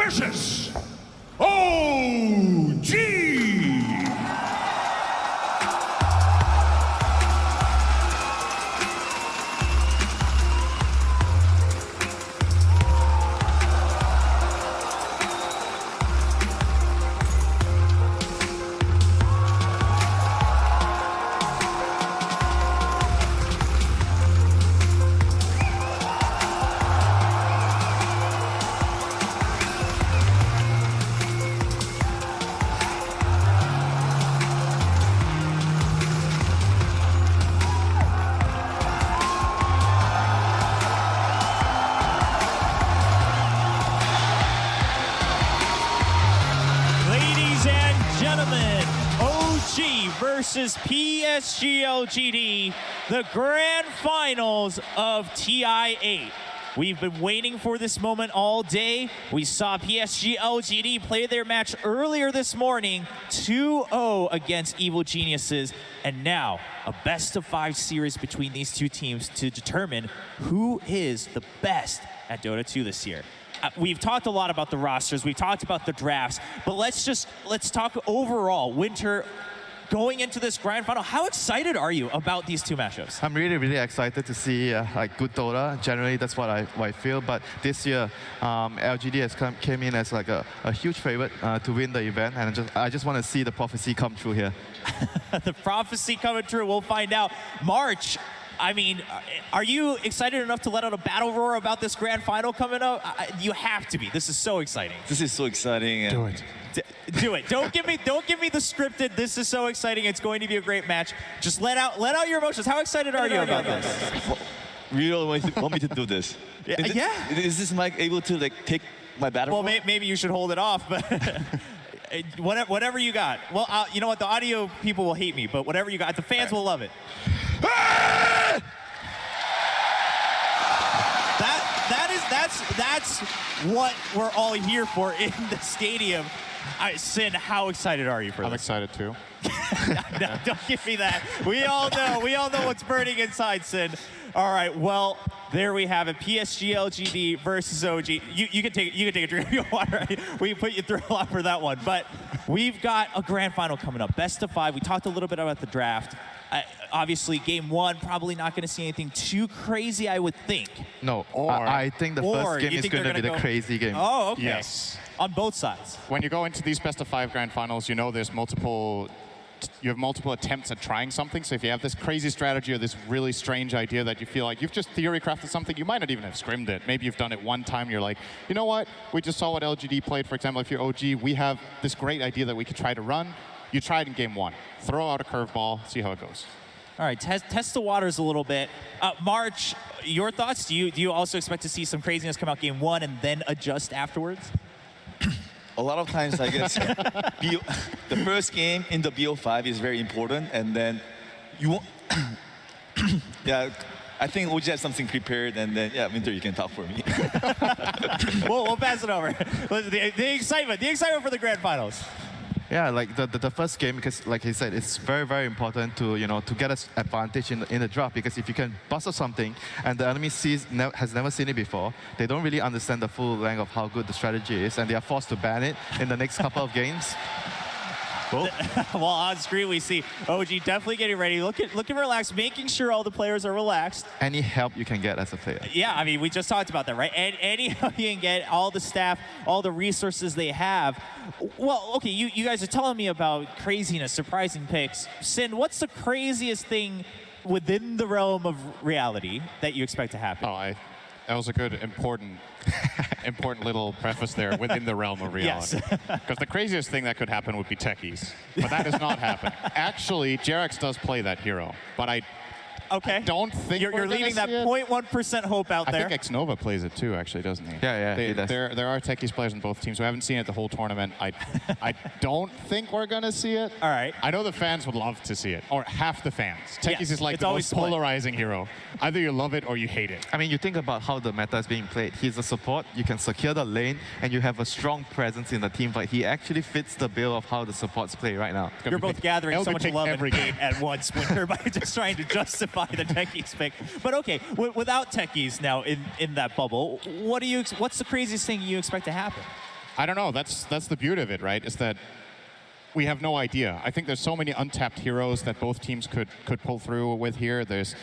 versus OG. Versus PSG.LGD, the grand finals of TI-8. We've been waiting for this moment all day. We saw PSG.LGD play their match earlier this morning, 2-0 against Evil Geniuses, and now a best-of-5 series between these two teams to determine who is the best at Dota 2 this year. We've talked a lot about the rosters, we've talked about the drafts, but let's talk overall. Winter, going into this grand final, how excited are you about these two matchups? I'm really, really excited to see like good Dota. Generally, that's what I feel. But this year, LGD has came in as like a huge favorite to win the event, and I just want to see the prophecy come true here. The prophecy coming true. We'll find out. March. I mean, are you excited enough to let out a battle roar about this grand final coming up? You have to be. This is so exciting. This is so exciting. And Do it. Do it. Don't give me the scripted. This is so exciting. It's going to be a great match. Just let out your emotions. How excited are you about this? You really want me to do this? Yeah. Is this mic able to like take my battle? Well, maybe you should hold it off, but whatever you got. Well, you know what? The audio people will hate me, but whatever you got, the fans will love it. That's what we're all here for in the stadium. Sin, how excited are you for this? I'm excited too. No, don't give me that. We all know what's burning inside, Sin. All right, well, there we have it. PSG.LGD versus OG. You can take a drink of your water. We put you through a lot for that one. But we've got a grand final coming up. Best of 5. We talked a little bit about the draft. Obviously, game 1, probably not going to see anything too crazy, I would think. No, I think the first game is going to be the crazy game. Oh, okay. Yes. On both sides. When you go into these best-of-5 grand finals, you know there's you have multiple attempts at trying something. So if you have this crazy strategy or this really strange idea that you feel like you've just theory crafted something, you might not even have scrimmed it. Maybe you've done it one time, you're like, you know what? We just saw what LGD played. For example, if you're OG, we have this great idea that we could try to run. You try it in game 1. Throw out a curveball, see how it goes. All right, test the waters a little bit. March, your thoughts? Do you also expect to see some craziness come out game 1 and then adjust afterwards? A lot of times, I guess, the first game in the BO5 is very important, and then you won't. Yeah, I think OG has something prepared, and then Winter, you can talk for me. We'll pass it over. The excitement for the grand finals. Yeah, like the first game, because like he said, it's very, very important to to get us advantage in the draft, because if you can bust up something and the enemy has never seen it before, they don't really understand the full length of how good the strategy is, and they are forced to ban it in the next couple of games. Well, on screen we see OG definitely getting ready, looking relaxed, making sure all the players are relaxed. Any help you can get as a player. Yeah, I mean, we just talked about that, right? Any help you can get, all the staff, all the resources they have. Well, okay, you guys are telling me about craziness, surprising picks. Sin, what's the craziest thing within the realm of reality that you expect to happen? Oh, that was a good, important little preface there, within the realm of reality. Yes. Because the craziest thing that could happen would be techies. But that does not happen. Actually, Jerax does play that hero, but I don't think you're leaving that 0.1% hope out there. I think Xnova plays it too, actually, doesn't he? Yeah, he does. There are techies players on both teams. We haven't seen it the whole tournament. I don't think we're going to see it. All right. I know the fans would love to see it, or half the fans. Techies is like the most split. polarizing hero. Either you love it or you hate it. I mean, you think about how the meta is being played. He's a support, you can secure the lane, and you have a strong presence in the team fight. He actually fits the bill of how the supports play right now. You're both gathering so much love and hate game at once, Winter, by just trying to justify the techies pick. But okay, without techies now in that bubble, what's the craziest thing you expect to happen? I don't know. That's the beauty of it, right? Is that we have no idea. I think there's so many untapped heroes that both teams could pull through with here. There's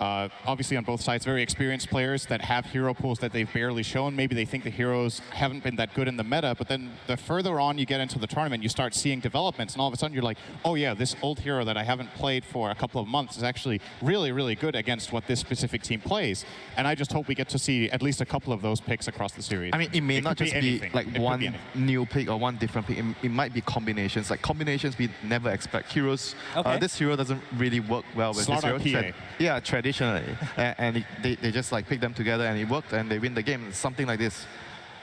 obviously on both sides very experienced players that have hero pools that they've barely shown. Maybe they think the heroes haven't been that good in the meta, but then the further on you get into the tournament, you start seeing developments, and all of a sudden you're like, oh yeah, this old hero that I haven't played for a couple of months is actually really, really good against what this specific team plays. And I just hope we get to see at least a couple of those picks across the series. I mean, it may not could just anything. be like It could be one anything. new pick or one different pick. It might be combinations. Like combinations we never expect. Heroes, Okay. this hero doesn't really work well with Slot this hero. RPA. Yeah, traditionally. and they just like pick them together and it worked and they win the game. Something like this.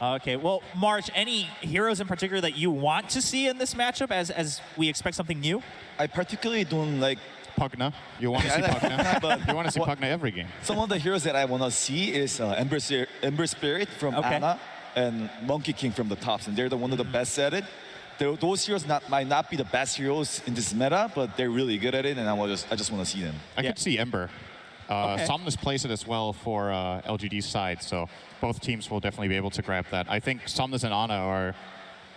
Okay, well, March, any heroes in particular that you want to see in this matchup as we expect something new? I particularly don't like Pugna. You want to see Pugna? but You want to see Pugna every game. some of the heroes that I want to see is Ember Spirit from Okay. Ana and Monkey King from the tops, and they're one of the best at it. Those heroes might not be the best heroes in this meta, but they're really good at it, and I just want to see them. I Yeah. could see Ember. Okay. Somnus plays it as well for LGD's side, so both teams will definitely be able to grab that. I think Somnus and Ana are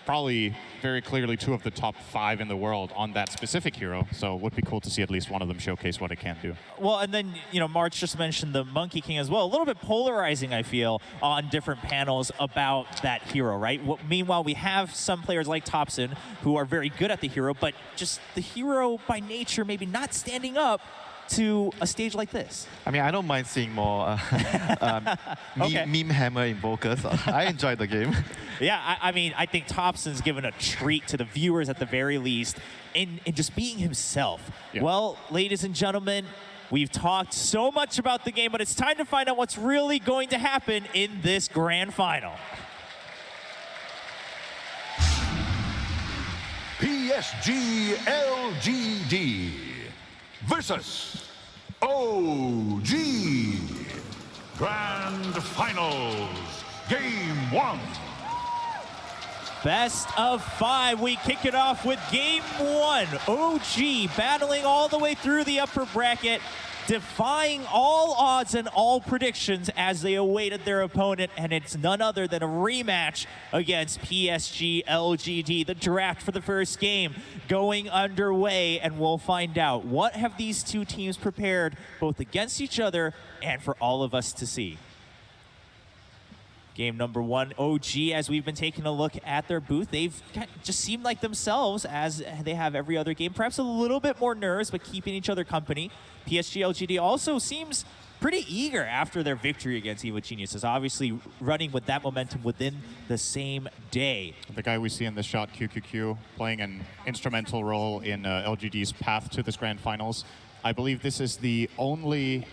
probably very clearly two of the top 5 in the world on that specific hero, so it would be cool to see at least one of them showcase what it can do. Well, and then, March just mentioned the Monkey King as well. A little bit polarizing, I feel, on different panels about that hero, right? Meanwhile, we have some players like Thompson who are very good at the hero, but just the hero by nature maybe not standing up to a stage like this. I mean, I don't mind seeing more Okay. meme hammer invokers. I enjoyed the game. Yeah, I mean, I think Thompson's given a treat to the viewers at the very least in just being himself. Yeah. Well, ladies and gentlemen, we've talked so much about the game, but it's time to find out what's really going to happen in this grand final. PSG.LGD versus OG. Grand Finals, Game 1. Best of 5. We kick it off with game 1. OG battling all the way through the upper bracket, defying all odds and all predictions as they awaited their opponent, and it's none other than a rematch against PSG.LGD. The draft for the first game going underway, and we'll find out what have these two teams prepared both against each other and for all of us to see. Game number 1, OG, as we've been taking a look at their booth, they've just seemed like themselves as they have every other game. Perhaps a little bit more nerves, but keeping each other company. PSG.LGD also seems pretty eager after their victory against Evil Geniuses, obviously running with that momentum within the same day. The guy we see in the shot, QQQ, playing an instrumental role in LGD's path to this grand finals. I believe this is the only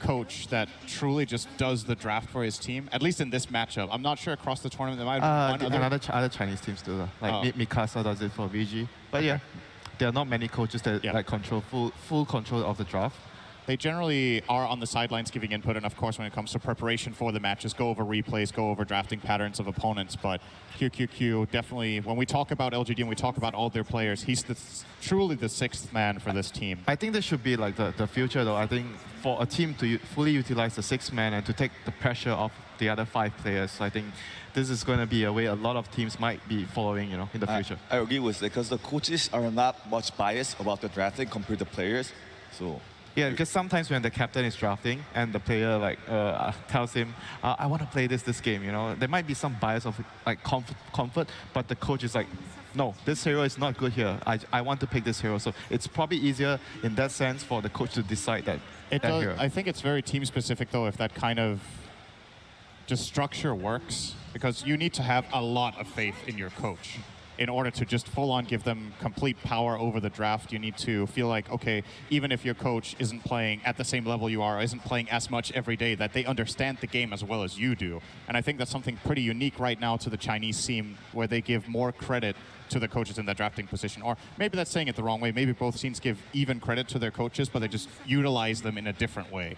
coach that truly just does the draft for his team, at least in this matchup. I'm not sure across the tournament there might have been one other. Other Chinese teams do that. Like Mikasa does it for VG. But yeah, there are not many coaches that like control full control of the draft. They generally are on the sidelines giving input, and of course when it comes to preparation for the matches, go over replays, go over drafting patterns of opponents. But QQQ definitely, when we talk about LGD and we talk about all their players, he's truly the 6th man for this team. I think this should be like the future though. I think for a team to fully utilize the 6th man and to take the pressure off the other 5 players, I think this is going to be a way a lot of teams might be following, in the future. I agree with it because the coaches are not much biased about the drafting compared to players. So Yeah, because sometimes when the captain is drafting and the player tells him, "I want to play this game," there might be some bias of like comfort, but the coach is like, "No, this hero is not good here. I want to pick this hero." So it's probably easier in that sense for the coach to decide that hero. I think it's very team specific though, if that kind of just structure works, because you need to have a lot of faith in your coach. In order to just full on give them complete power over the draft, you need to feel like, okay, even if your coach isn't playing at the same level you are, isn't playing as much every day, that they understand the game as well as you do. And I think that's something pretty unique right now to the Chinese scene, where they give more credit to the coaches in that drafting position. Or maybe that's saying it the wrong way. Maybe both scenes give even credit to their coaches, but they just utilize them in a different way.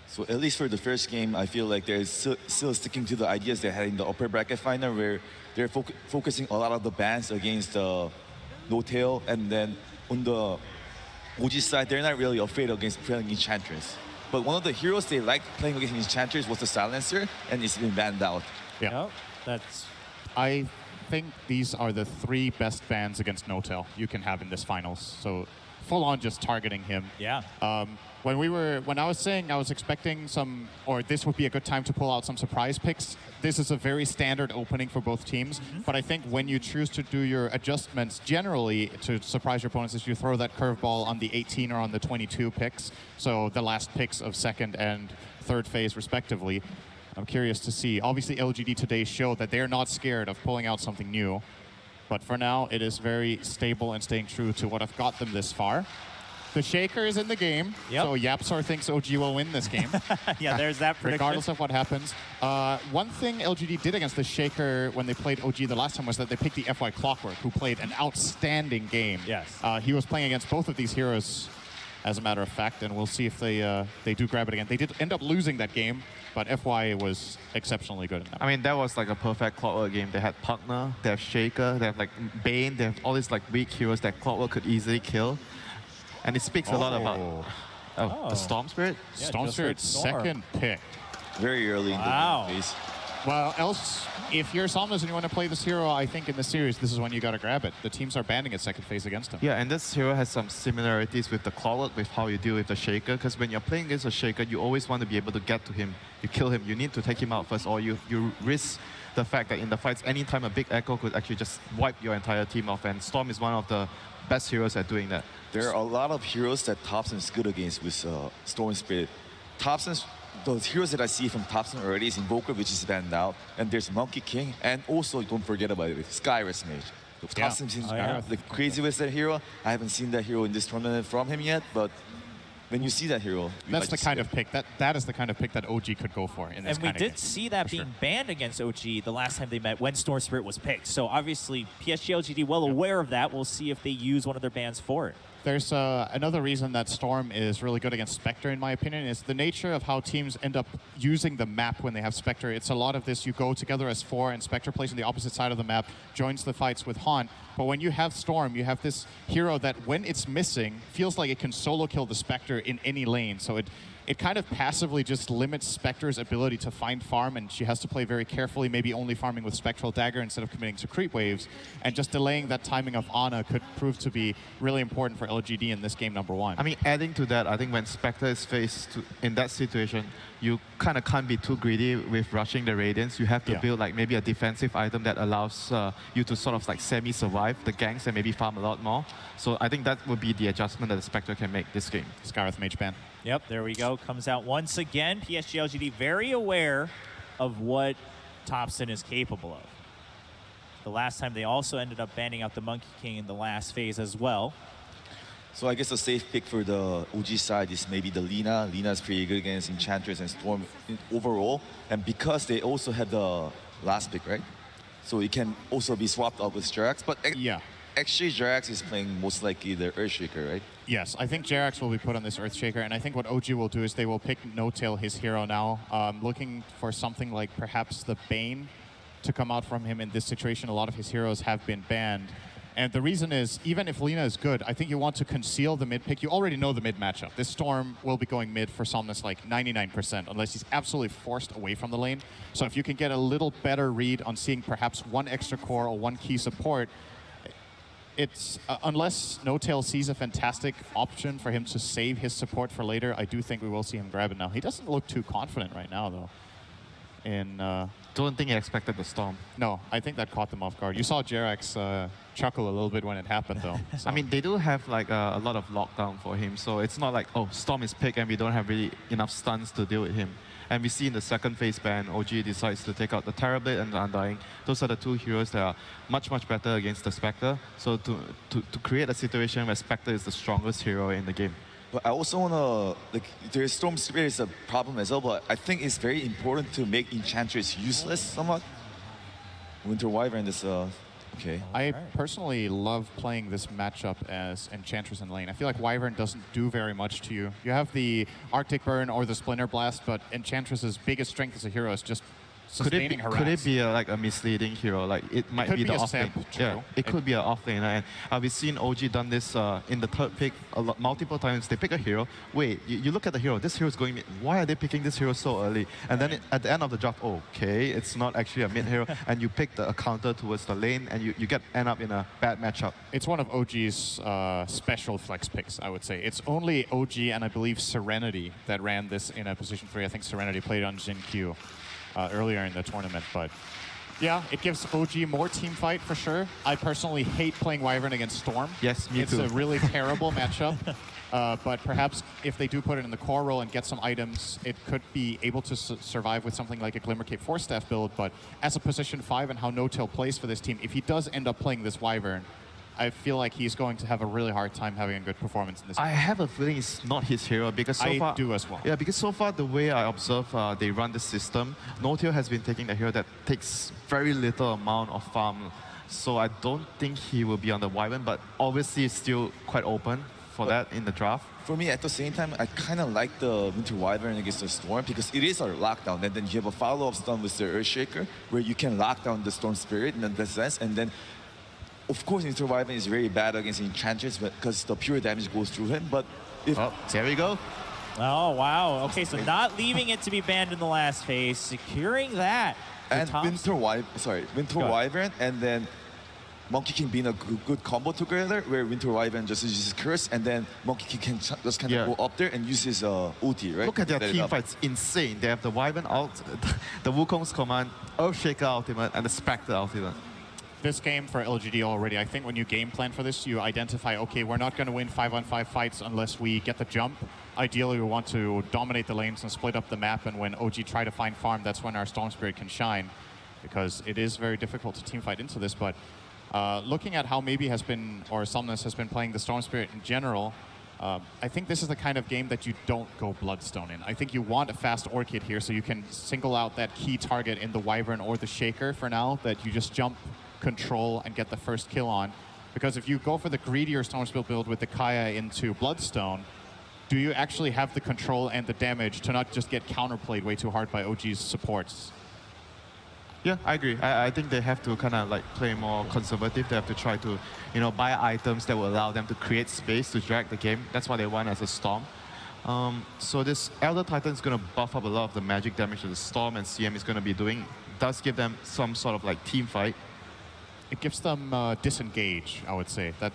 So at least for the first game, I feel like they're still sticking to the ideas they had in the upper bracket final, where they're focusing a lot of the bans against the no tail, and then on the OG side, they're not really afraid against playing Enchantress. But one of the heroes they liked playing against Enchantress was the Silencer, and it's been banned out. Yeah. That's I think these are the 3 best bans against No-Tail you can have in this finals. So full on just targeting him. Yeah. When I was saying I was expecting some, or this would be a good time to pull out some surprise picks, this is a very standard opening for both teams. But I think when you choose to do your adjustments generally to surprise your opponents is you throw that curveball on the 18 or on the 22 picks. So the last picks of second and third phase respectively. I'm curious to see. Obviously LGD today showed that they're not scared of pulling out something new. But for now, it is very stable and staying true to what have got them this far. The Shaker is in the game, so Yapsor thinks OG will win this game. Yeah, there's that prediction. Regardless of what happens. One thing LGD did against the Shaker when they played OG the last time was that they picked the FY Clockwork, who played an outstanding game. Yes. He was playing against both of these heroes, as a matter of fact, and we'll see if they do grab it again. They did end up losing that game, but FY was exceptionally good in that. I mean, that was like a perfect Clockwork game. They had Pugner, they have Shaker, they have like Bane, they have all these like weak heroes that Clockwork could easily kill. And it speaks a lot about the Storm Spirit. Yeah, Storm Spirit's second pick. Very early in the phase. Well, else, if you're Somnus and you want to play this hero, I think in the series, this is when you got to grab it. The teams are banning it second phase against him. Yeah, and this hero has some similarities with the Clockwork, with how you deal with the Shaker. Because when you're playing against a Shaker, you always want to be able to get to him. You kill him, you need to take him out first, or you risk the fact that in the fights, anytime a big Echo could actually just wipe your entire team off. And Storm is one of the best heroes at doing that. There are a lot of heroes that Thompson is good against with Storm Spirit. The heroes that I see from Thompson already is Invoker, which is banned out, and there's Monkey King, and also don't forget about it, Skyrest Mage. Thompson seems crazy with that hero. I haven't seen that hero in this tournament from him yet, but when you see that hero, that's the kind of pick that is the kind of pick that OG could go for in this. And we did see that being banned against OG the last time they met when Storm Spirit was picked. So obviously PSG.LGD well aware of that. We'll see if they use one of their bans for it. There's another reason that Storm is really good against Spectre, in my opinion, is the nature of how teams end up using the map when they have Spectre. It's a lot of this, you go together as 4 and Spectre plays on the opposite side of the map, joins the fights with Haunt. But when you have Storm, you have this hero that when it's missing, feels like it can solo kill the Spectre in any lane. So it kind of passively just limits Spectre's ability to find farm, and she has to play very carefully, maybe only farming with Spectral Dagger instead of committing to creep waves. And just delaying that timing of Ana could prove to be really important for LGD in this game number 1. I mean, adding to that, I think when Spectre is faced in that situation, you kind of can't be too greedy with rushing the Radiance. You have to build like maybe a defensive item that allows you to sort of like semi-survive the ganks and maybe farm a lot more. So I think that would be the adjustment that the Spectre can make this game. Skyreth Mage ban. Yep, there we go. Comes out once again. PSG.LGD very aware of what Thompson is capable of. The last time they also ended up banning out the Monkey King in the last phase as well. So I guess a safe pick for the OG side is maybe the Lina. Lina is pretty good against Enchantress and Storm overall. And because they also have the last pick, right? So it can also be swapped out with Jerax. But actually, Jerax is playing most likely the Earthshaker, right? Yes, I think Jerax will be put on this Earthshaker, and I think what OG will do is they will pick No-Tail, his hero now, looking for something like perhaps the Bane to come out from him in this situation. A lot of his heroes have been banned. And the reason is, even if Lina is good, I think you want to conceal the mid pick. You already know the mid matchup. This Storm will be going mid for Somnus like 99%, unless he's absolutely forced away from the lane. So if you can get a little better read on seeing perhaps one extra core or one key support, it's unless No-Tail sees a fantastic option for him to save his support for later, I do think we will see him grab it now. He doesn't look too confident right now, though. Don't think he expected the Storm. No, I think that caught them off guard. You saw Jerax chuckle a little bit when it happened, though. So. I mean, they do have like a lot of lockdown for him, so it's not like, oh, Storm is picked and we don't have really enough stuns to deal with him. And we see in the second phase ban, OG decides to take out the Terrorblade and the Undying. Those are the two heroes that are much, much better against the Spectre. So to create a situation where Spectre is the strongest hero in the game. But I also want to, like, there's Storm Spirit is a problem as well, but I think it's very important to make Enchantress useless somewhat. Winter Wyvern is, okay. I personally love playing this matchup as Enchantress in lane. I feel like Wyvern doesn't do very much to you. You have the Arctic Burn or the Splinter Blast, but Enchantress's biggest strength as a hero is just sustaining harass. Could it be like a misleading hero? Like it might could be be the a off lane. simp, Yeah, true. it could be an off laner. And we've seen OG done this in the third pick multiple times. They pick a hero. Wait, you look at the hero. This hero is going mid. Why are they picking this hero so early? And then at the end of the draft, okay, it's not actually a mid hero, and you pick the counter towards the lane, and you end up in a bad matchup. It's one of OG's special flex picks, I would say. It's only OG and I believe Serenity that ran this in a position 3. I think Serenity played on Jin Q earlier in the tournament, but yeah, it gives OG more team fight for sure. I personally hate playing Wyvern against Storm. Yes, me too. It's a really terrible matchup. But perhaps if they do put it in the core role and get some items, it could be able to survive with something like a Glimmer Cape 4-staff build. But as a position 5 and how No-Tail plays for this team, if he does end up playing this Wyvern, I feel like he's going to have a really hard time having a good performance in this. I have a feeling it's not his hero because so far... I do as well. Yeah, because so far the way I observe they run the system, No-Tail has been taking the hero that takes very little amount of farm. So I don't think he will be on the Wyvern, but obviously it's still quite open for that in the draft. For me, at the same time, I kind of like the Winter Wyvern against the Storm because it is a lockdown. And then you have a follow-up stun with the Earthshaker where you can lock down the Storm Spirit in that sense. And then, of course, Winter Wyvern is very bad against Enchantress because the pure damage goes through him. But if... Oh, there we go. Oh, wow. Okay, so not leaving it to be banned in the last phase, securing that. And Winter Wyvern, and then Monkey King being a good combo together, where Winter Wyvern just uses Curse, and then Monkey King can just kind of go up there and use his ulti, right? Look at their team fight, it's insane. They have the Wyvern ult, the Wukong's command, Earthshaker ultimate, and the Spectre ultimate. This game for LGD already, I think when you game plan for this, you identify, okay, we're not going to win 5-on-5 fights unless we get the jump. Ideally, we want to dominate the lanes and split up the map, and when OG try to find farm, that's when our Storm Spirit can shine, because it is very difficult to team fight into this. But looking at how maybe has been, or Somnus has been playing the Storm Spirit in general, I think this is the kind of game that you don't go Bloodstone in. I think you want a fast Orchid here so you can single out that key target in the Wyvern or the Shaker for now, that you just jump, control, and get the first kill on. Because if you go for the greedier Storm Spirit build with the Kaya into Bloodstone, do you actually have the control and the damage to not just get counterplayed way too hard by OG's supports? Yeah, I agree. I think they have to kind of like play more conservative. They have to try to, buy items that will allow them to create space to drag the game. That's what they want as a Storm. So this Elder Titan is going to buff up a lot of the magic damage that the Storm and CM is going to be doing. It does give them some sort of like team fight. It gives them disengage, I would say. That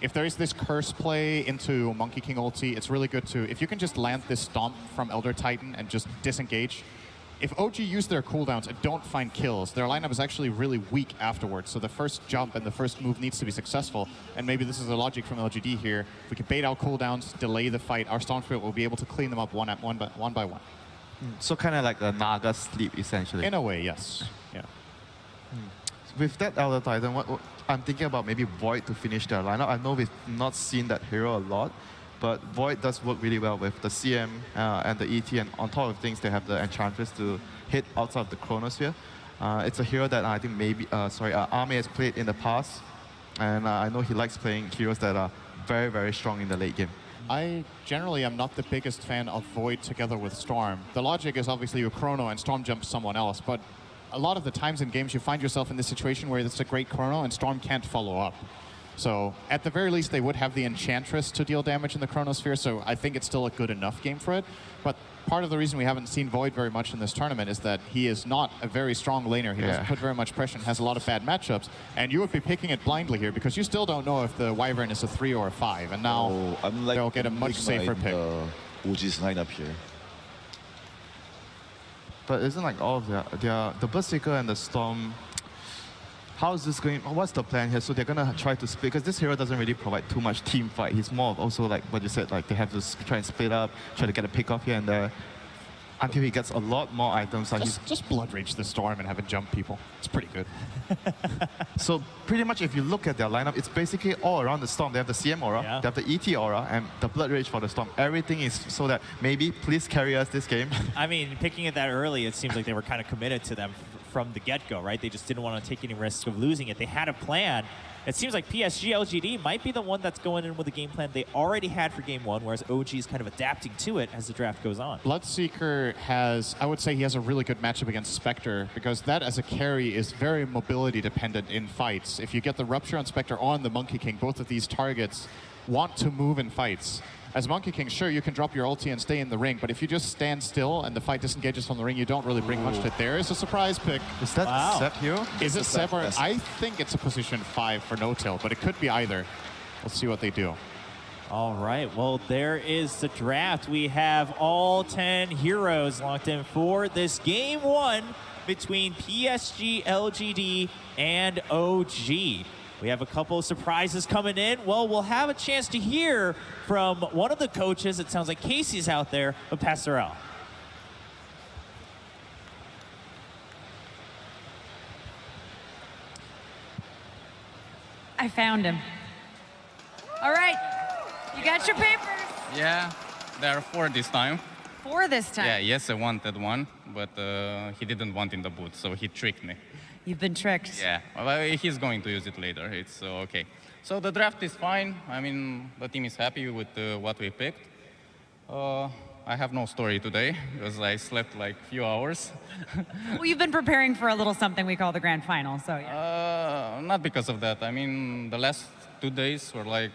if there is this curse play into Monkey King ulti, it's really good to, if you can just land this stomp from Elder Titan and just disengage. If OG use their cooldowns and don't find kills, their lineup is actually really weak afterwards. So the first jump and the first move needs to be successful. And maybe this is the logic from LGD here. If we can bait out cooldowns, delay the fight, our Storm Spirit will be able to clean them up one by one. So kind of like a Naga sleep, essentially. In a way, yes. Yeah. With that Elder Titan, what I'm thinking about maybe Void to finish their lineup. I know we've not seen that hero a lot, but Void does work really well with the CM and the ET, and on top of things, they have the Enchantress to hit outside of the Chronosphere. It's a hero that I think maybe, Ame has played in the past, and I know he likes playing heroes that are very, very strong in the late game. I generally am not the biggest fan of Void together with Storm. The logic is obviously you Chrono and Storm jumps someone else, but a lot of the times in games you find yourself in this situation where it's a great Chrono and Storm can't follow up. So at the very least, they would have the Enchantress to deal damage in the Chronosphere, so I think it's still a good enough game for it. But part of the reason we haven't seen Void very much in this tournament is that he is not a very strong laner. He doesn't put very much pressure and has a lot of bad matchups. And you would be picking it blindly here because you still don't know if the Wyvern is a 3 or a 5. And now they'll get a much safer pick. OG's lineup here. But isn't like all of the Berserker and the Storm, how is this going? What's the plan here? So they're gonna try to split, because this hero doesn't really provide too much team fight. He's more of also like what you said, like they have to try and split up, try to get a pick off here and there, until he gets a lot more items. Like just Blood Rage the Storm and have it jump people. It's pretty good. So pretty much if you look at their lineup, it's basically all around the Storm. They have the CM aura, they have the ET aura, and the Blood Rage for the Storm. Everything is so that maybe please carry us this game. I mean, picking it that early, it seems like they were kind of committed to them from the get-go, right? They just didn't want to take any risk of losing it. They had a plan. It seems like PSG.LGD might be the one that's going in with a game plan they already had for game one, whereas OG is kind of adapting to it as the draft goes on. Bloodseeker has, I would say he has a really good matchup against Spectre, because that as a carry is very mobility dependent in fights. If you get the Rupture on Spectre or on the Monkey King, both of these targets want to move in fights. As Monkey King, sure, you can drop your ulti and stay in the ring, but if you just stand still and the fight disengages from the ring, you don't really bring much to it. There is a surprise pick. Is that Seb hero? Is it Seb or... I think it's a position 5 for no-till, but it could be either. Let's see what they do. All right, well, there is the draft. We have all 10 heroes locked in for this game one between PSG.LGD and OG. We have a couple of surprises coming in. Well, we'll have a chance to hear from one of the coaches. It sounds like Casey's out there, of Pastorell. I found him. All right, you got your papers. Yeah, there are 4 this time. 4 this time. Yeah, yes, I wanted one, but he didn't want in the boot, so he tricked me. You've been tricked. Yeah, well, he's going to use it later. It's okay. So the draft is fine. I mean, the team is happy with what we picked. I have no story today because I slept like a few hours. Well, you've been preparing for a little something we call the grand final, so yeah. Not because of that. I mean, the last 2 days were like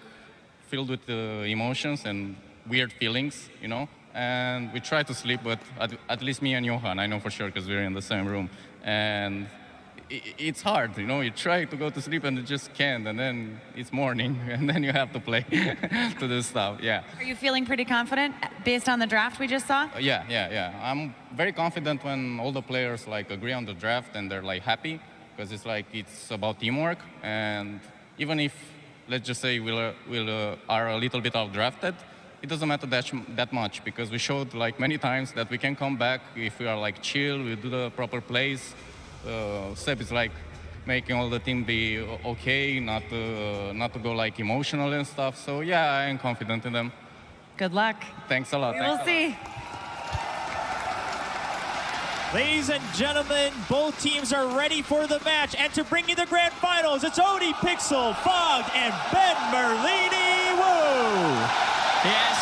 filled with emotions and weird feelings, you know. And we tried to sleep, but at least me and Johan, I know for sure because we're in the same room. And it's hard, you know, you try to go to sleep and you just can't, and then it's morning, and then you have to play to do stuff, yeah. Are you feeling pretty confident based on the draft we just saw? Yeah. I'm very confident when all the players like agree on the draft and they're like happy, because it's like it's about teamwork, and even if, let's just say we are a little bit outdrafted, it doesn't matter that much, because we showed like many times that we can come back if we are like chill, we do the proper plays. Seb is like making all the team be okay, not to go like emotional and stuff. So yeah, I am confident in them. Good luck. Thanks a lot. We will see. Ladies and gentlemen, both teams are ready for the match. And to bring you the grand finals, it's Odie Pixel, Fog, and Ben Merlini. Woo! Yes,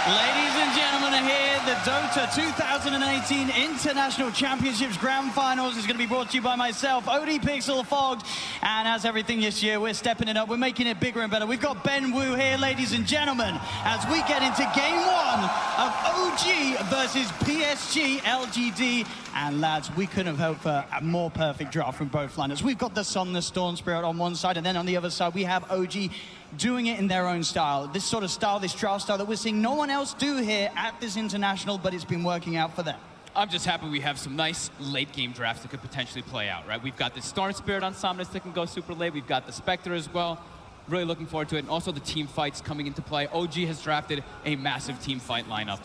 ladies and gentlemen, are here. The Dota 2018 International Championships Grand Finals is going to be brought to you by myself, Odie Pixel Fogged. And as everything this year, we're stepping it up. We're making it bigger and better. We've got Ben Wu here, ladies and gentlemen, as we get into game one of OG versus PSG.LGD. And lads, we couldn't have hoped for a more perfect draft from both lineups. We've got the Sun, the Storm Spirit on one side, and then on the other side, we have OG doing it in their own style. This sort of style, this draft style that we're seeing no one else do here at this international, but it's been working out for them. I'm just happy we have some nice late game drafts that could potentially play out, right? We've got the Storm Spirit on Somnus that can go super late. We've got the Spectre as well. Really looking forward to it. And also the team fights coming into play. OG has drafted a massive team fight lineup.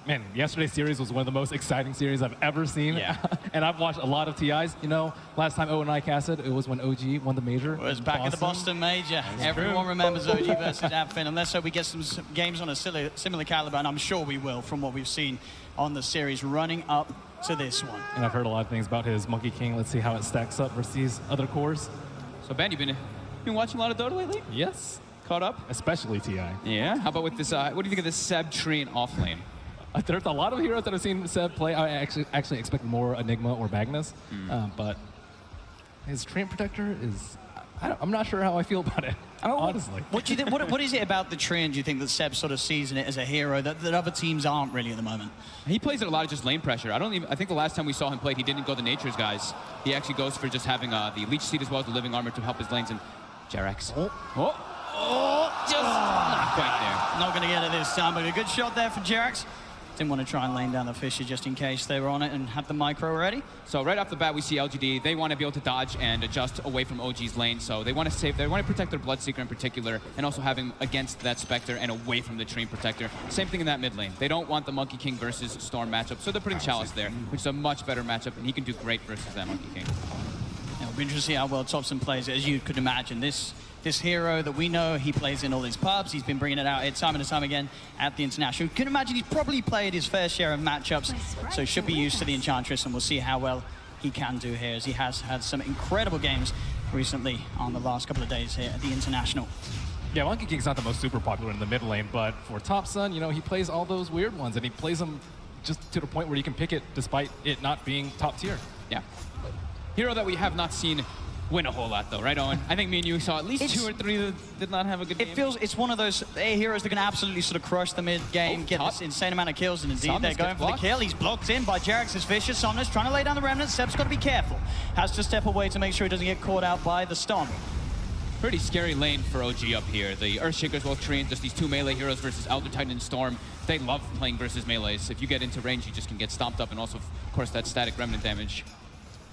Man, yesterday's series was one of the most exciting series I've ever seen. Yeah. And I've watched a lot of TIs. You know, last time O and I casted, it was when OG won the major. It was back at the Boston Major. Everyone remembers OG versus Adfin. And let's hope we get some games on a similar caliber, and I'm sure we will from what we've seen on the series running up to this one. And I've heard a lot of things about his Monkey King. Let's see how it stacks up versus these other cores. So Ben, you've been watching a lot of Dota lately? Yes. Caught up? Especially TI. Yeah. How about with this, what do you think of this Seb tree and off lane? There's a lot of heroes that I've seen Seb play. I actually expect more Enigma or Magnus, but his Treant Protector is... I'm not sure how I feel about it, honestly. What do you think? What is it about the Treant, do you think, that Seb sort of sees in it as a hero that other teams aren't really at the moment? He plays it a lot of just lane pressure. I think the last time we saw him play, he didn't go the Nature's guys. He actually goes for just having the Leech Seed as well as the Living Armor to help his lanes. And Jerax. Just not quite there. Not going to get it this time, but a good shot there for Jerax. Didn't want to try and lane down the Fisher just in case they were on it and had the micro ready. So right off the bat, we see LGD. They want to be able to dodge and adjust away from OG's lane. So they want to protect their Bloodseeker in particular, and also have him against that Spectre and away from the Treant Protector. Same thing in that mid lane. They don't want the Monkey King versus Storm matchup, so they're putting Chalice there, which is a much better matchup, and he can do great versus that Monkey King. It'll be interesting to see how well Thompson plays it. As you could imagine, this hero that we know, he plays in all these pubs. He's been bringing it out here time and time again at the International. You can imagine he's probably played his fair share of matchups, so should be used to the Enchantress, and we'll see how well he can do here, as he has had some incredible games recently on the last couple of days here at the International. Yeah, Monkey King's not the most super popular in the mid lane, but for Topson, you know, he plays all those weird ones, and he plays them just to the point where you can pick it despite it not being top tier. Yeah. Hero that we have not seen win a whole lot, though, right, Owen? I think me and you saw at least 2 or 3 that did not have a good game. It feels it's one of those heroes that can absolutely sort of crush the mid game, get this insane amount of kills, and indeed they're going for the kill. He's blocked in by Jarek's vicious. Somnus trying to lay down the remnants. Seb's got to be careful. Has to step away to make sure he doesn't get caught out by the Storm. Pretty scary lane for OG up here. The Earthshakers, well trained, just these 2 melee heroes versus Elder Titan and Storm. They love playing versus melees. If you get into range, you just can get stomped up, and also, of course, that static remnant damage.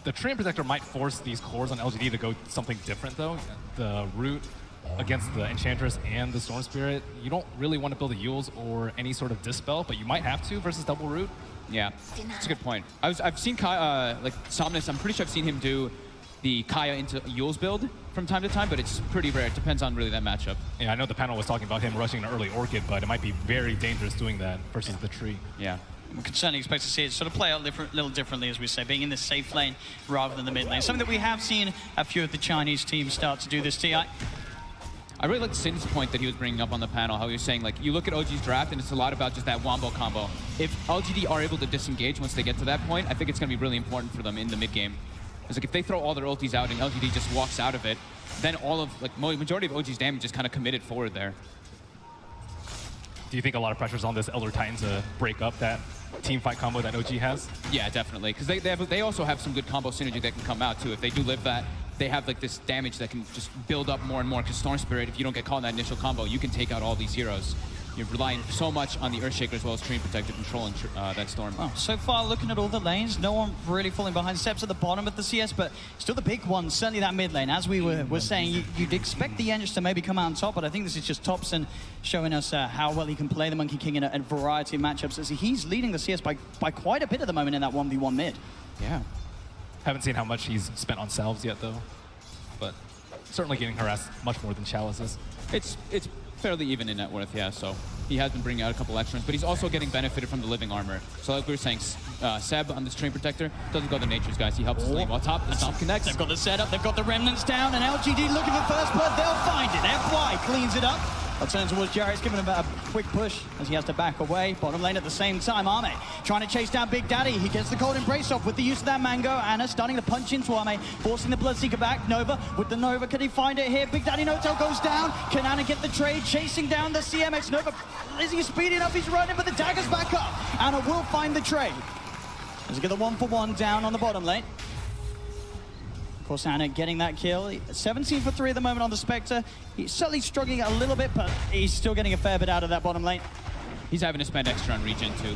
The Treant Protector might force these cores on LGD to go something different, though. The Root against the Enchantress and the Storm Spirit, you don't really want to build a Yules or any sort of Dispel, but you might have to versus double Root. Yeah, that's a good point. I've seen like Somnus, I'm pretty sure I've seen him do the Kaya into Yules build from time to time, but it's pretty rare. It depends on really that matchup. Yeah, I know the panel was talking about him rushing an early Orchid, but it might be very dangerous doing that versus the tree. Yeah. We can certainly expect to see it sort of play out a little differently, as we say, being in the safe lane rather than the mid lane. Something that we have seen a few of the Chinese teams start to do this, TI. I really like Sin's point that he was bringing up on the panel, how he was saying, like, you look at OG's draft, and it's a lot about just that wombo combo. If LGD are able to disengage once they get to that point, I think it's going to be really important for them in the mid game. It's like if they throw all their ultis out and LGD just walks out of it, then all of, like, majority of OG's damage is kind of committed forward there. Do you think a lot of pressure's on this Elder Titan to break up that team fight combo that OG has? Yeah, definitely. Because they also have some good combo synergy that can come out, too. If they do live that, they have like this damage that can just build up more and more. Because Storm Spirit, if you don't get caught in that initial combo, you can take out all these heroes. You're relying so much on the Earthshaker as well as Treant Protector controlling that Storm. Well, so far, looking at all the lanes, no one really falling behind. Seb's at the bottom of the CS, but still the big one, certainly that mid lane. As we were saying, you'd expect the Enge to maybe come out on top, but I think this is just Topson showing us how well he can play the Monkey King in a variety of matchups, as he's leading the CS by quite a bit at the moment in that 1v1 mid. Yeah. Haven't seen how much he's spent on salves yet, though, but certainly getting harassed much more than Chalice is. It's fairly even in net worth, yeah, so he has been bringing out a couple extras, but he's also getting benefited from the living armor. So like we were saying, Seb on this Treant Protector doesn't go the Nature's guys, he helps his lane. While top, the Stomp connects. They've got the setup, they've got the remnants down, and LGD looking for first blood, they'll find it. FY cleans it up. I'll turn towards Jarek's giving him a quick push as he has to back away. Bottom lane at the same time, Ame trying to chase down Big Daddy. He gets the cold embrace off with the use of that Mango. Anna starting to punch into Ame, forcing the Bloodseeker back. Nova with the Nova, can he find it here? Big Daddy No-Tail goes down. Can Anna get the trade? Chasing down the CMX. Nova, is he speeding enough? He's running, but the dagger's back up. Anna will find the trade. As he get the 1-for-1 down on the bottom lane. Of course, Anna getting that kill. 17 for 3 at the moment on the Spectre. He's certainly struggling a little bit, but he's still getting a fair bit out of that bottom lane. He's having to spend extra on regen, too.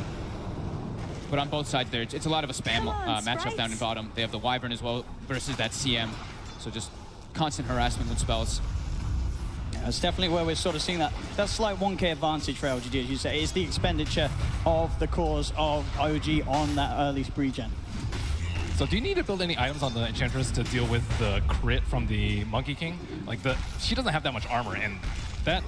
But on both sides there, it's a lot of a spam matchup down in bottom. They have the Wyvern as well versus that CM. So just constant harassment with spells. Yeah, that's definitely where we're sort of seeing that slight 1k advantage for LGD, as you say, is the expenditure of the cores of OG on that early regen. So do you need to build any items on the Enchantress to deal with the crit from the Monkey King? Like, she doesn't have that much armor, and that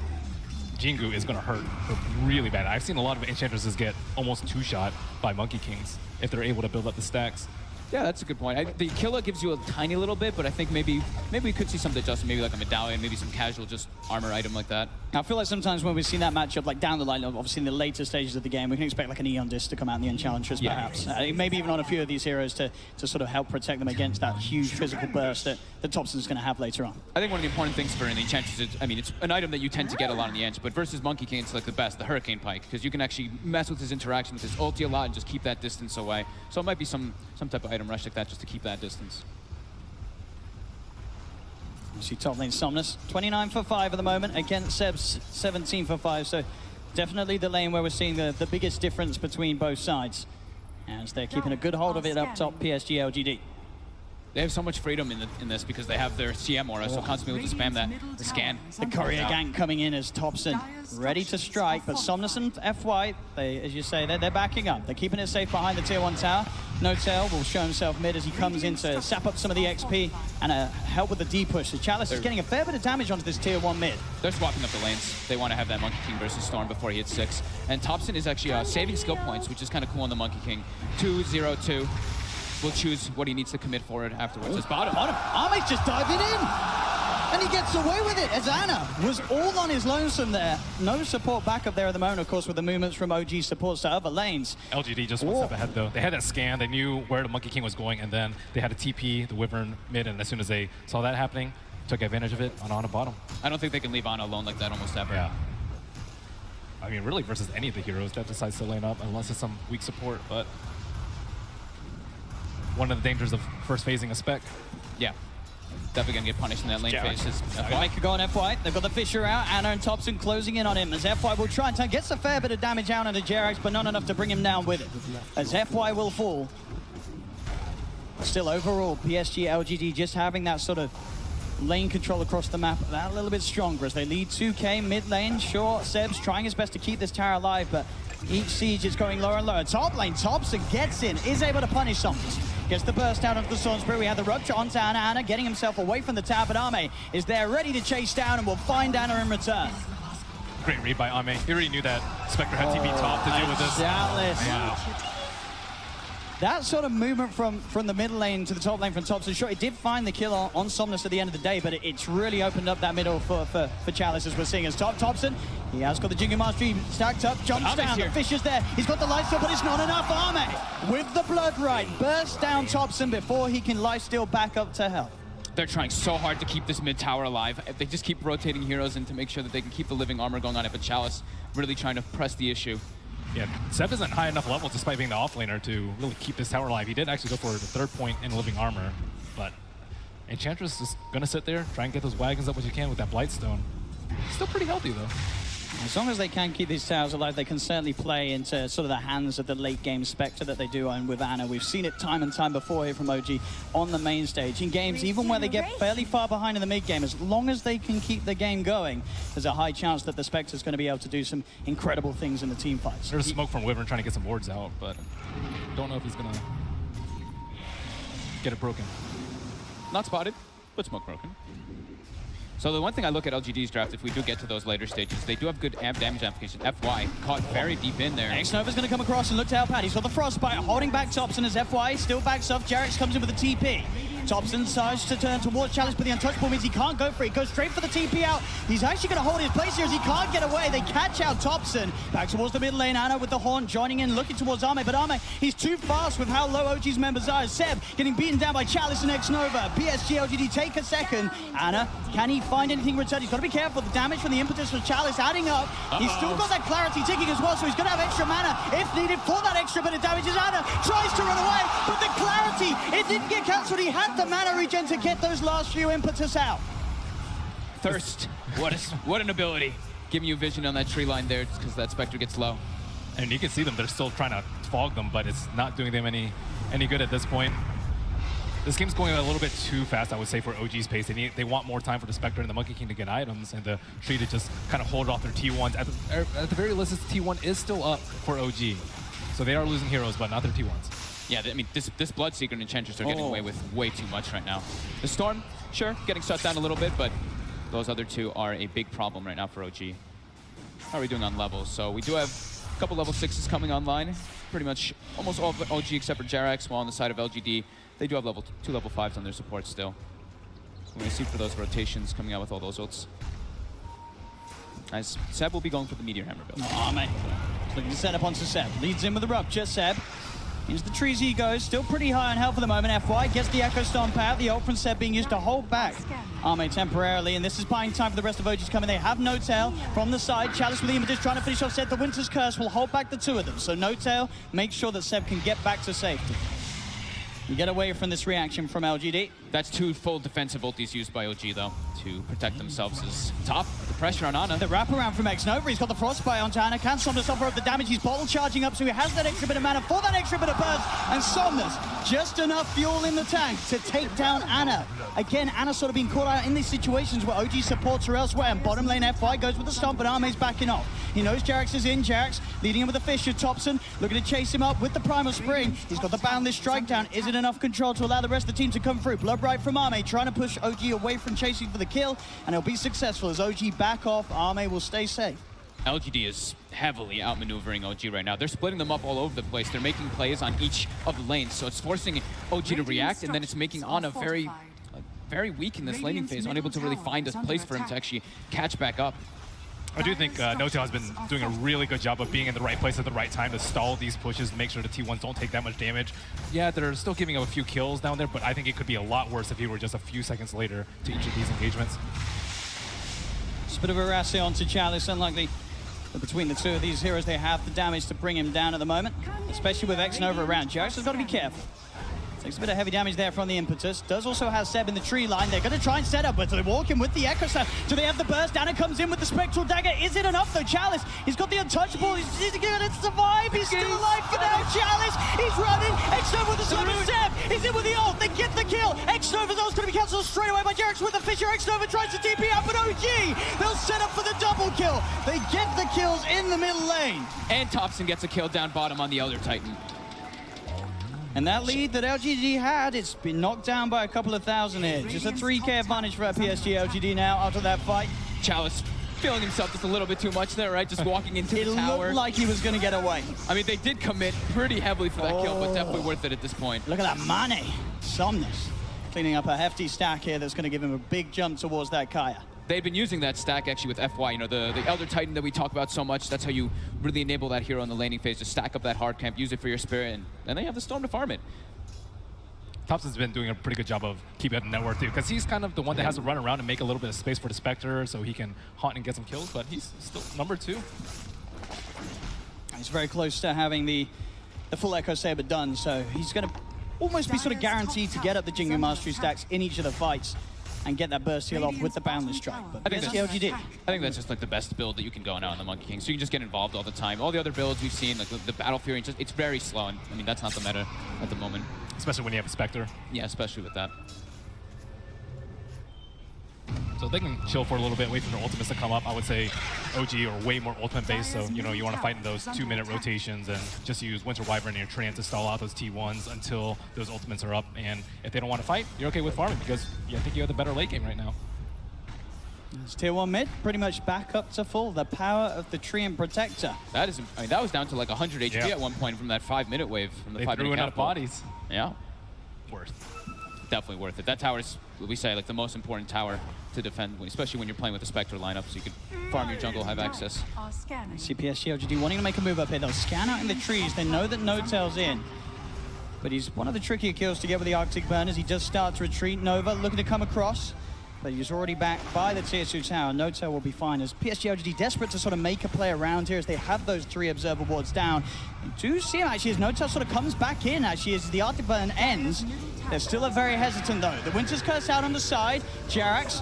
Jingu is going to hurt her really bad. I've seen a lot of Enchantresses get almost 2-shot by Monkey Kings if they're able to build up the stacks. Yeah, that's a good point. The Killa gives you a tiny little bit, but I think maybe we could see something adjusted, maybe like a medallion, maybe some casual just armor item like that. I feel like sometimes when we've seen that matchup, like down the line, obviously in the later stages of the game, we can expect like an Eon Disc to come out in the Enchantress, perhaps. Maybe even on a few of these heroes to sort of help protect them against that huge physical burst that Topson's going to have later on. I think one of the important things for an Enchantress is, I mean, it's an item that you tend to get a lot in the Ench, but versus Monkey King, it's like the best, the Hurricane Pike, because you can actually mess with his interaction with his ulti a lot and just keep that distance away. So it might be some type of item rush like that just to keep that distance. You see top lane Somnus, 29 for 5 at the moment against Seb's 17 for 5. So definitely the lane where we're seeing the biggest difference between both sides, as they're keeping a good hold of it up top. PSG.LGD. They have so much freedom in this because they have their CM aura, so constantly able to spam that scan. The courier gank coming in as Topson ready to strike, but Somnus and FY, as you say, they're backing up. They're keeping it safe behind the tier 1 tower. No-Tail will show himself mid as he comes in to sap up some of the XP and help with the D-push. The Chalice is getting a fair bit of damage onto this tier 1 mid. They're swapping up the lanes. They want to have that Monkey King versus Storm before he hits 6. And Topson is actually saving skill points, which is kind of cool on the Monkey King. 2-0-2. will choose what he needs to commit for it afterwards. It's bottom. Ame's just diving in. And he gets away with it as Ana was all on his lonesome there. No support back up there at the moment, of course, with the movements from OG supports to other lanes. LGD just one step ahead, though. They had that scan. They knew where the Monkey King was going, and then they had a TP, the Wyvern mid, and as soon as they saw that happening, took advantage of it on Ana bottom. I don't think they can leave Ana alone like that almost ever. Yeah. I mean, really versus any of the heroes that decides to lane up, unless it's some weak support, but one of the dangers of first phasing a spec. Yeah. Definitely gonna get punished in that lane phase. FY could go on FY. They've got the Fisher out. Ana and Thompson closing in on him as FY will try and gets a fair bit of damage out onto Jerax, but not enough to bring him down with it. As FY will fall. Still overall, PSG.LGD just having that sort of lane control across the map that a little bit stronger as they lead 2K mid lane. Sure, Seb's trying his best to keep this tower alive, but each siege is going lower and lower. Top lane, Thompson gets in, is able to punish Somnus. Gets the burst out of the Storm Spirit. We have the rupture onto Ana. Ana getting himself away from the tower, but Ame is there ready to chase down and will find Ana in return. Great read by Ame. He already knew that Spectre had TP top to deal with this. Wow. That sort of movement from the middle lane to the top lane from Thompson, sure, it did find the kill on Somnus at the end of the day, but it's really opened up that middle for Chalice, as we're seeing as Thompson. He has got the Jingu Mastery stacked up, jumps down, the Fisher's there. He's got the lifesteal, but it's not enough. Ame with the blood right, bursts down Thompson before he can lifesteal back up to health. They're trying so hard to keep this mid tower alive. They just keep rotating heroes in to make sure that they can keep the living armor going on it, but Chalice really trying to press the issue. Yeah, Seb isn't high enough level despite being the offlaner to really keep this tower alive. He did actually go for the third point in living armor, but Enchantress is gonna sit there, try and get those wagons up as you can with that Blightstone. Still pretty healthy though. As long as they can keep these towers alive, they can certainly play into sort of the hands of the late game Spectre that they do and with Ana. We've seen it time and time before here from OG on the main stage. In games, even where they get fairly far behind in the mid game, as long as they can keep the game going, there's a high chance that the Spectre's going to be able to do some incredible things in the team fights. There's smoke from Wyvern trying to get some wards out, but don't know if he's going to get it broken. Not spotted, but smoke broken. So the one thing I look at LGD's draft, if we do get to those later stages, they do have good amp damage application. FY caught very deep in there. X-Nova's going to come across and look to help out. He's got the Frostbite, holding back Thompson as FY still backs off. Jerax comes in with a TP. Thompson decides to turn towards Chalice, but the untouchable means he can't go for it. He goes straight for the TP out. He's actually going to hold his place here as he can't get away. They catch out Thompson. Back towards the middle lane. Ana with the horn joining in, looking towards Ame, but Ame, he's too fast with how low OG's members are. Seb getting beaten down by Chalice and X-Nova. PSG.LGD take a second. Ana, can he find anything in return? He's got to be careful. The damage from the impetus from Chalice adding up. He's still got that clarity ticking as well, so he's going to have extra mana if needed for that extra bit of damage. As Ana tries to run away, but the clarity, it didn't get cancelled. He had the mana regen to get those last few impetus out. Thirst, what an ability. Giving you vision on that tree line there because that Spectre gets low. And you can see them, they're still trying to fog them, but it's not doing them any good at this point. This game's going a little bit too fast, I would say, for OG's pace. They want more time for the Spectre and the Monkey King to get items, and the Tree to just kind of hold off their T1s. At the very least, this T1 is still up for OG. So they are losing heroes, but not their T1s. Yeah, I mean, this Bloodseeker and Enchantress are getting away with way too much right now. The Storm, sure, getting shut down a little bit, but those other two are a big problem right now for OG. How are we doing on levels? So we do have a couple level 6s coming online. Pretty much almost all of OG except for Jerax, while on the side of LGD, they do have two level 5s on their support still. So we're going to see for those rotations coming out with all those ults. As Seb will be going for the Meteor Hammer build. Oh, mate. Looking to set up onto Seb. Leads in with the rupture. Seb into the trees he goes. Still pretty high on health at the moment. FY gets the Echo Stomp out. The ult from Seb being used to hold back Ame temporarily. And this is buying time for the rest of OG's coming. They have No Tail from the side. Chalice with the image trying to finish off Seb. The Winter's Curse will hold back the two of them. So No Tail makes sure that Seb can get back to safety. You get away from this reaction from LGD. That's two full defensive ultis used by OG, though, to protect themselves as top. The pressure on Ana. The wraparound from X-Nova. He's got the Frostbite onto Ana. Can Somnus offer up the damage? He's bottle charging up, so he has that extra bit of mana for that extra bit of burst. And Somnus, just enough fuel in the tank to take down Ana. Again, Ana sort of being caught out in these situations where OG supports are elsewhere. And bottom lane FY goes with the stomp, but Ame's backing off. He knows Jerax is in. Jerax leading him with the Fisher. Thompson looking to chase him up with the Primal Spring. He's got the Boundless Strike down. Is it enough control to allow the rest of the team to come through? Blood Right from Ame trying to push OG away from chasing for the kill, and he'll be successful as OG back off. Ame will stay safe. LGD is heavily outmaneuvering OG right now. They're splitting them up all over the place. They're making plays on each of the lanes, so it's forcing OG to react, and then it's making Ana very weak in this laning phase, unable to really find a place for him to actually catch back up. I do think Notel has been doing a really good job of being in the right place at the right time to stall these pushes, make sure the T1s don't take that much damage. Yeah, they're still giving up a few kills down there, but I think it could be a lot worse if he were just a few seconds later to each of these engagements. It's a bit of a Racing onto Chalice, unlikely. But between the two of these heroes, they have the damage to bring him down at the moment, especially with X-Nova around. Jax has got to be careful. Takes a bit of heavy damage there from the Impetus. Does also have Seb in the tree line. They're going to try and set up, but they're walking with the Echo Slam. Do they have the burst? Anna comes in with the Spectral Dagger. Is it enough, though? Chalice, he's got the Untouchable. He's going to survive. He's still alive for now. Chalice, he's running. X-Nova with the Slam. Seb, he's in with the ult. They get the kill. X-Nova's ult's going to be cancelled straight away by Jax with the Fisher. X-Nova tries to TP out, but OG, they'll set up for the double kill. They get the kills in the middle lane. And Thompson gets a kill down bottom on the Elder Titan. And that lead that LGD had, it's been knocked down by a couple of thousand here. Just a 3K advantage for PSG.LGD now after that fight. Chalice feeling himself just a little bit too much there, right? Just walking into the tower. It looked like he was going to get away. I mean, they did commit pretty heavily for that kill, but definitely worth it at this point. Look at that money. Somnus cleaning up a hefty stack here that's going to give him a big jump towards that Kaya. They've been using that stack actually with FY, you know, the Elder Titan that we talk about so much. That's how you really enable that hero in the laning phase, to stack up that hard camp, use it for your spirit, and then they have the Storm to farm it. Thompson's been doing a pretty good job of keeping it in network too, because he's kind of the one that has to run around and make a little bit of space for the Spectre so he can haunt and get some kills, but he's still number 2. He's very close to having the full Echo Saber done, so he's going to almost be sort of guaranteed to get up the Jingu Mastery stacks in each of the fights and get that burst heal off with the Boundless Strike. But I think that's just like the best build that you can go now on the Monkey King. So you can just get involved all the time. All the other builds we've seen, like the Battle Fury, it's very slow. And I mean, that's not the meta at the moment. Especially when you have a Spectre. Yeah, especially with that. So they can chill for a little bit, wait for their ultimates to come up. I would say OG are way more ultimate based, so you know you want to fight in those 2-minute rotations and just use Winter Wyvern and your Treant to stall out those T1s until those ultimates are up. And if they don't want to fight, you're okay with farming because I think you have the better late game right now. It's tier 1 mid, pretty much back up to full. The power of the Treant Protector. That is, I mean, that was down to like 100 HP at one point from that 5-minute wave from the 5-minute catapult. They threw enough bodies. Yeah. Worth. Definitely worth it. That tower is, we say, like the most important tower to defend, especially when you're playing with the Spectre lineup, so you can farm your jungle, have access. See PSG.LGD wanting to make a move up here. They'll scan out in the trees. They know that Notel's in, but he's one of the trickier kills to get with the Arctic Burners. He does start to retreat. Nova looking to come across, but he's already back by the tier 2 tower. Notel will be fine as PSG.LGD desperate to sort of make a play around here as they have those 3 observer wards down. You do see him actually as Notel sort of comes back in actually as the Arctic Burn ends. They're still very hesitant though. The Winter's Curse out on the side. Jerax,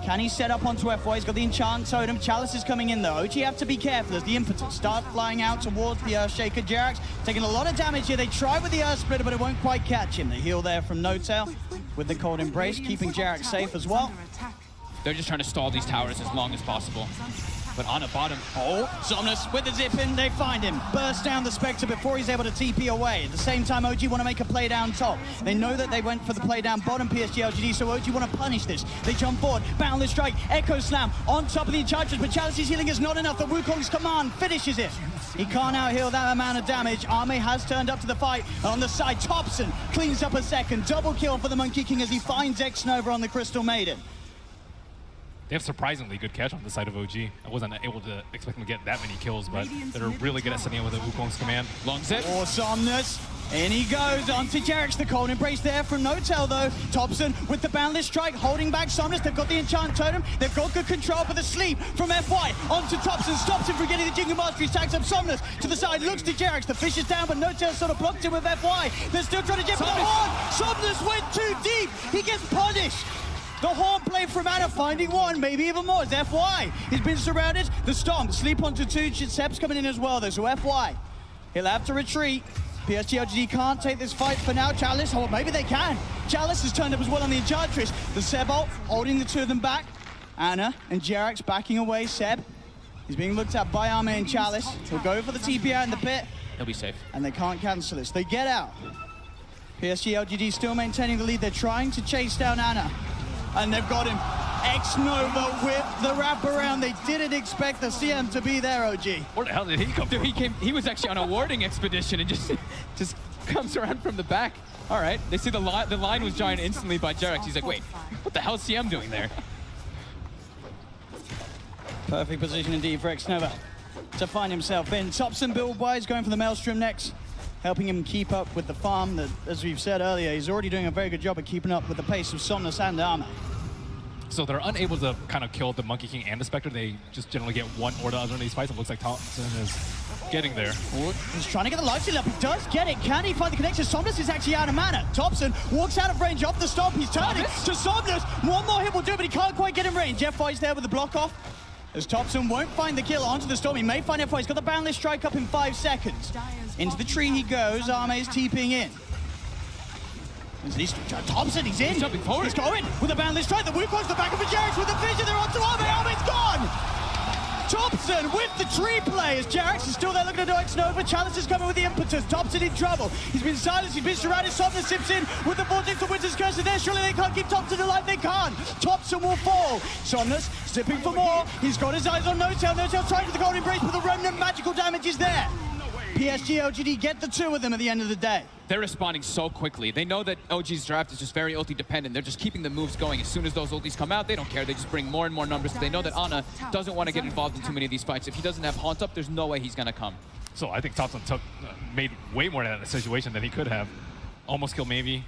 can he set up onto FY? He's got the Enchant Totem. Chalice is coming in though. OG have to be careful as the Impetus start flying out towards the Earthshaker. Jerax taking a lot of damage here. They try with the Earth Splitter, but it won't quite catch him. The heal there from Notel with the Cold Embrace, keeping Jerax safe as well. They're just trying to stall these towers as long as possible. But on a bottom, Somnus with the zip in, they find him. Burst down the Spectre before he's able to TP away. At the same time, OG want to make a play down top. They know that they went for the play down bottom PSG.LGD, so OG want to punish this. They jump forward, Boundless Strike, Echo Slam on top of the Enchantress, but Chalice's healing is not enough. The Wukong's command finishes it. He can't out-heal that amount of damage. Arme has turned up to the fight. On the side, Thompson cleans up a second. Double kill for the Monkey King as he finds X-Nova on the Crystal Maiden. They have surprisingly good catch on the side of OG. I wasn't able to expect them to get that many kills, but they're really good at setting up with the Wukong's command. Long zip. Awesomeness. In he goes onto Jerax. The Cold Embrace there from Notel though. Thompson with the Boundless Strike holding back Somnus. They've got the Enchant Totem. They've got good control for the sleep from FY onto Thompson. Stops him from getting the Jingle Mastery. Tags up Somnus to the side. Looks to Jerax. The fish is down, but Notel sort of blocked him with FY. They're still trying to get for the horn. Somnus went too deep. He gets punished. The horn play from Anna, finding one, maybe even more. It's FY. He's been surrounded. The Stomp, sleep onto 2. Seb's coming in as well, though, so FY. He'll have to retreat. PSG.LGD can't take this fight for now. Chalice, or maybe they can. Chalice has turned up as well on the Enchantress. The Seb ult, holding the 2 of them back. Anna and Jerax backing away. Seb, he's being looked at by Arme and Chalice. He'll go for the TP out in the pit. He'll be safe. And they can't cancel this. They get out. PSG.LGD still maintaining the lead. They're trying to chase down Anna. And they've got him. X-Nova with the wraparound. They didn't expect the CM to be there, OG. Where the hell did he come from? He was actually on a warding expedition and just comes around from the back. All right, they see the line was giant instantly by Jarex. He's like, wait, what the hell is CM doing there? Perfect position indeed for X-Nova to find himself in. Topson build-wise going for the Maelstrom next, helping him keep up with the farm that, as we've said earlier, he's already doing a very good job of keeping up with the pace of Somnus and Arme. So they're unable to kind of kill the Monkey King and the Spectre. They just generally get one or the other in these fights. It looks like Thompson is getting there. He's trying to get the life steal up. He does get it. Can he find the connection? Somnus is actually out of mana. Thompson walks out of range off the stomp. He's turning to Somnus. One more hit will do it, but he can't quite get in range. F5's there with the block off. As Thompson won't find the kill onto the storm. He may find F5. He's got the boundless strike up in 5 seconds. Into the tree he goes. Arme is TPing in. Thompson, he's in. He's going with a boundless strike. The Wukong's the back of the Jarex with the vision. They're onto Arme. Arme's gone. Thompson with the tree play as Jarex is still there looking to do X-Nova. Chalice is coming with the impetus. Thompson in trouble. He's been silenced. He's been surrounded. Somnus sips in with the Vortex of Winter's Curse. There, surely they can't keep Thompson alive. They can't. Thompson will fall. Somnus sipping for more. He's got his eyes on No-Tail. No-Tail trying to the Golden Embrace, but the remnant magical damage is there. PSG.LGD get the 2 of them at the end of the day. They're responding so quickly. They know that OG's draft is just very ulti dependent. They're just keeping the moves going. As soon as those ultis come out, they don't care. They just bring more and more numbers. They know that Ana doesn't want to get involved in too many of these fights. If he doesn't have Haunt up, there's no way he's going to come. So I think Thompson made way more out of the situation than he could have. Almost killed maybe.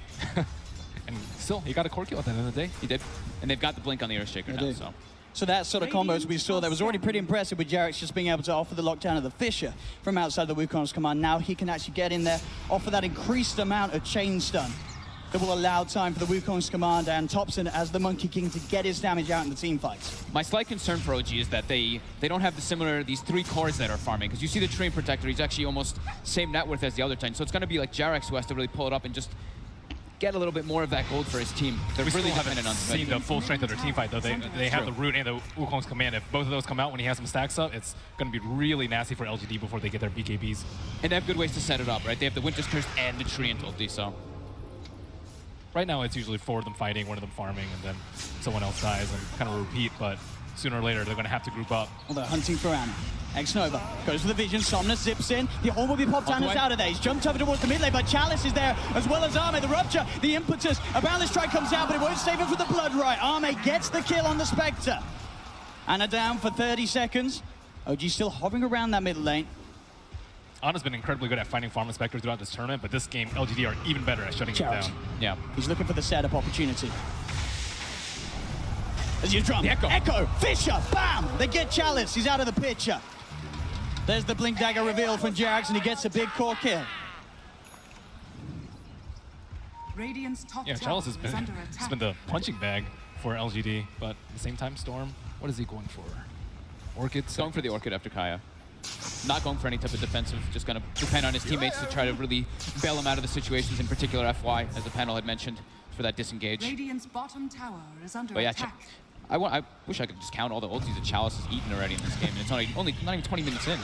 And still, he got a core kill at the end of the day. He did. And they've got the blink on the Earthshaker now, So that sort of combos we saw that was already pretty impressive with Jarex just being able to offer the lockdown of the Fissure from outside the Wukong's command. Now he can actually get in there, offer that increased amount of chain stun that will allow time for the Wukong's command and Thompson as the Monkey King to get his damage out in the team fights. My slight concern for OG is that they don't have these 3 cores that are farming, because you see the Treant Protector, he's actually almost same net worth as the other Titan. So it's going to be like Jarex who has to really pull it up and just get a little bit more of that gold for his team. They're really dependent on seen the full strength of their team fight, though. They have the root and the Wukong's command. If both of those come out when he has some stacks up, it's going to be really nasty for LGD before they get their BKBs. And they have good ways to set it up, right? They have the Winter's Curse and the Treant ulti, so. Right now, it's usually 4 of them fighting, 1 of them farming, and then someone else dies and kind of repeat, but sooner or later, they're going to have to group up. Well, they're hunting for Ana. X-Nova goes for the vision. Somnus zips in. The horn will be popped. Ana's out of there. He's jumped over towards the mid lane, but Chalice is there as well as Arme. The rupture, the impetus. A boundless strike comes out, but it won't save him from the blood right. Arme gets the kill on the Spectre. Ana down for 30 seconds. OG still hovering around that mid lane. Ana's been incredibly good at finding Farm and Spectre throughout this tournament, but this game, LGD are even better at shutting it down. Yeah. He's looking for the setup opportunity. As you drum, the Echo, Fissure, bam! They get Chalice, he's out of the picture. There's the Blink Dagger reveal from Jarex, and he gets a big core kill. Yeah, Chalice has been the punching bag for LGD, but at the same time, Storm, what is he going for? Orchid? Going for the Orchid after Kaya. Not going for any type of defensive, just going to depend on his teammates to try to really bail him out of the situations, in particular FY, as the panel had mentioned, for that disengage. Radiant's bottom tower is under but yeah, attack. I wish I could just count all the ultis that Chalice has eaten already in this game, and it's only not even 20 minutes in.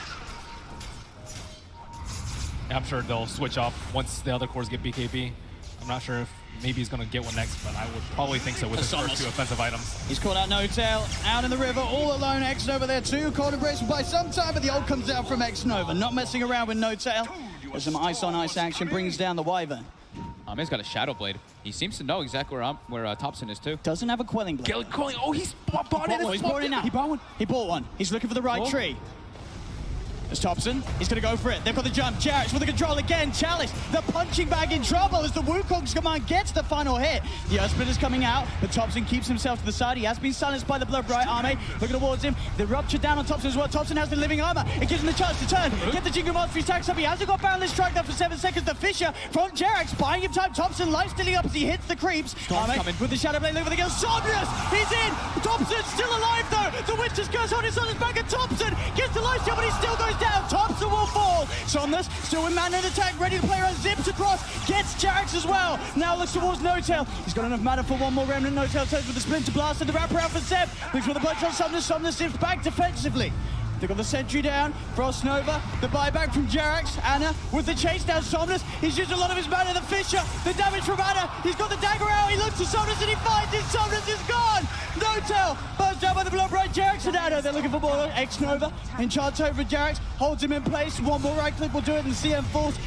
I'm sure they'll switch off once the other cores get BKB. I'm not sure if maybe he's going to get one next, but I would probably think so with his first 2 offensive items. He's caught out No-Tail, out in the river, all alone. X-Nova there too, caught embraced by some time, but the ult comes out from X-Nova. Not messing around with No-Tail. There's some ice-on-ice action, brings down the Wyvern. He's got a Shadow Blade. He seems to know exactly where Thompson is too. Doesn't have a Quelling Blade. Quelling, oh, he's bought it. He's bought it now. He bought one. He bought one. He's looking for the right tree. There's Thompson. He's going to go for it. They've got the jump. Jarex with the control again. Chalice, the punching bag in trouble as the Wukong's command gets the final hit. The Earthsplit is coming out, but Thompson keeps himself to the side. He has been silenced by the blood right Arme. Looking towards him. The rupture down on Thompson as well. Thompson has the living armor. It gives him the chance to turn. Get the Jingle Mastery stacks up. He hasn't got boundless strike there for 7 seconds. The Fissure from Jarex buying him time. Thompson life stealing up as he hits the creeps. Arme with the Shadow Blade looking for the kill. Somnus! He's in! Thompson's still alive though! The Winter's Curse on his back, and Thompson gets the life steal, but he still goes down. Thompson will fall. Somnus still with man in attack, ready to play around, zips across, gets Jarex as well. Now looks towards No-Tail. He's got enough mana for one more remnant. No-Tail turns with the Splinter Blast and the wraparound for Zeb. Looks for the blood shot. Somnus zips back defensively. They've got the sentry down, Frost Nova, the buyback from Jarex, Ana with the chase down Somnus. He's used a lot of his mana, the Fissure, the damage from Ana. He's got the dagger out, he looks to Somnus and he finds it. Somnus is gone. No tell. Burst down by the block right. Jarek's an adder. They're looking for more X Nova. Enchant over Jarek's. Holds him in place. One more right click will do it. And CM falls.